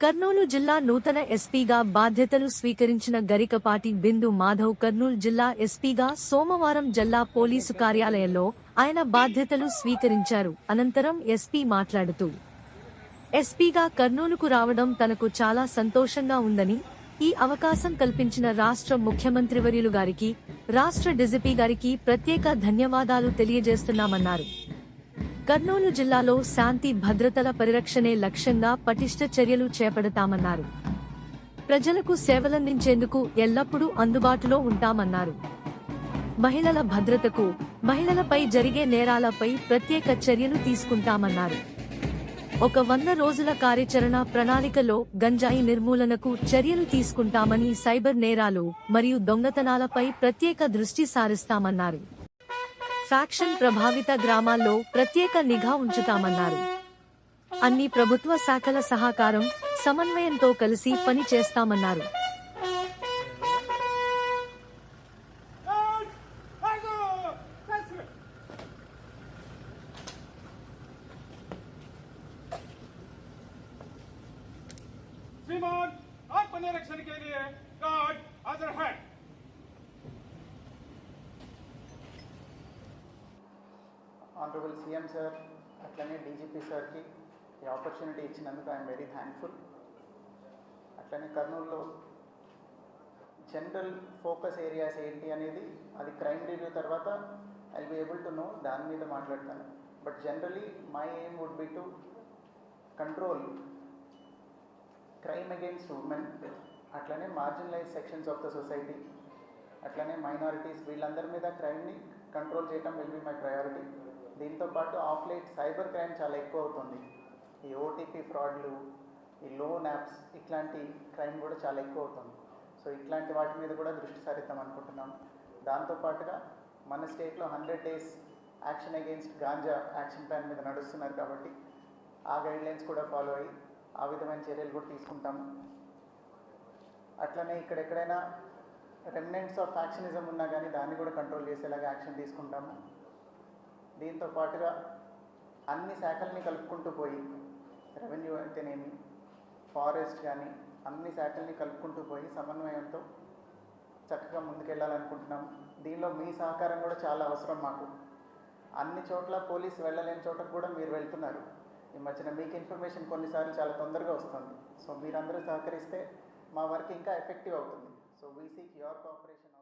కర్నూలు జిల్లా నూతన ఎస్పీగా బాధ్యతలు స్వీకరించిన గరికపాటి బిందు మాధవ్ కర్నూలు జిల్లా ఎస్పీగా సోమవారం జిల్లా పోలీసు కార్యాలయంలో ఆయన బాధ్యతలు స్వీకరించారు. అనంతరం ఎస్పీ మాట్లాడుతూ ఎస్పీగా కర్నూలుకు రావడం తనకు చాలా సంతోషంగా ఉందని, ఈ అవకాశం కల్పించిన రాష్ట్ర ముఖ్యమంత్రివర్యులు గారికి, రాష్ట్ర డీజీపీ గారికి ప్రత్యేక ధన్యవాదాలు తెలియజేస్తున్నామన్నారు. కర్నూలు జిల్లాలో శాంతి భద్రతల పరిరక్షణే లక్ష్యంగా పటిష్ట చర్యలు చేపడతామన్నారు. ప్రజలకు సేవలందించేందుకు ఎల్లప్పుడూ అందుబాటులో ఉంటామన్నారు. మహిళల భద్రతకు, మహిళలపై జరిగే నేరాలపై ప్రత్యేక చర్యలు తీసుకుంటామన్నారు. ఒక 100 రోజుల కార్యాచరణ ప్రణాళికలో గంజాయి నిర్మూలనకు చర్యలు తీసుకుంటామని, సైబర్ నేరాలు మరియు దొంగతనాలపై ప్రత్యేక దృష్టి సారిస్తామన్నారు. ఫ్యాక్షన్ ప్రభావిత గ్రామాల్లో ప్రత్యేక నిఘా ఉంచుతామన్నారు. అన్ని ప్రభుత్వ శాఖల సహకారం, సమన్వయంతో కలిసి పని చేస్తామన్నారు. श्रीमान आत्मनिरीक्षण के लिए गार्ड हाजिर है। ఆనరబుల్ సీఎం సార్ అట్లనే డీజీపీ సార్కి ఈ ఆపర్చునిటీ ఇచ్చినందుకు ఐఎమ్ వెరీ థ్యాంక్ఫుల్. అట్లనే కర్నూలులో జనరల్ ఫోకస్ ఏరియాస్ ఏంటి అనేది అది క్రైమ్ రివ్యూ తర్వాత I will be able to know, దాని మీద మాట్లాడతాను. But generally my aim would be to control crime against women, అట్లనే marginalise sections of the society, అట్లనే మైనారిటీస్, వీళ్ళందరి మీద క్రైమ్ని కంట్రోల్ చేయడం విల్ బి మై ప్రయారిటీ. దీంతోపాటు ఆఫ్ లైట్ సైబర్ క్రైమ్ చాలా ఎక్కువ అవుతుంది. ఈ ఓటీపీ ఫ్రాడ్లు, ఈ లోన్ యాప్స్, ఇట్లాంటి క్రైమ్ కూడా చాలా ఎక్కువ అవుతుంది. సో ఇట్లాంటి వాటి మీద కూడా దృష్టి సారిద్దాం అనుకుంటున్నాం. దాంతోపాటుగా మన స్టేట్లో 100 days action against ganja action plan మీద నడుస్తున్నారు కాబట్టి ఆ గైడ్లైన్స్ కూడా ఫాలో అయ్యి ఆ విధమైన చర్యలు కూడా తీసుకుంటాము. అట్లనే ఇక్కడెక్కడైనా రెమినెంట్స్ ఆఫ్ ఫ్యాక్షనిజం ఉన్నా కానీ దాన్ని కూడా కంట్రోల్ చేసేలాగా యాక్షన్ తీసుకుంటాము. దీంతో పాటుగా అన్ని శాఖల్ని కలుపుకుంటూ పోయి, రెవెన్యూ అయితేనేమి, ఫారెస్ట్ కానీ అన్ని శాఖల్ని కలుపుకుంటూ పోయి సమన్వయంతో చక్కగా ముందుకెళ్ళాలనుకుంటున్నాం. దీనిలో మీ సహకారం కూడా చాలా అవసరం మాకు. అన్ని చోట్ల పోలీసు వెళ్ళలేని చోటకు కూడా మీరు వెళ్తున్నారు. ఈ మధ్యన మీకు ఇన్ఫర్మేషన్ కొన్నిసార్లు చాలా తొందరగా వస్తుంది. సో మీరందరూ సహకరిస్తే మా వర్క్ ఇంకా ఎఫెక్టివ్ అవుతుంది. So we seek your cooperation.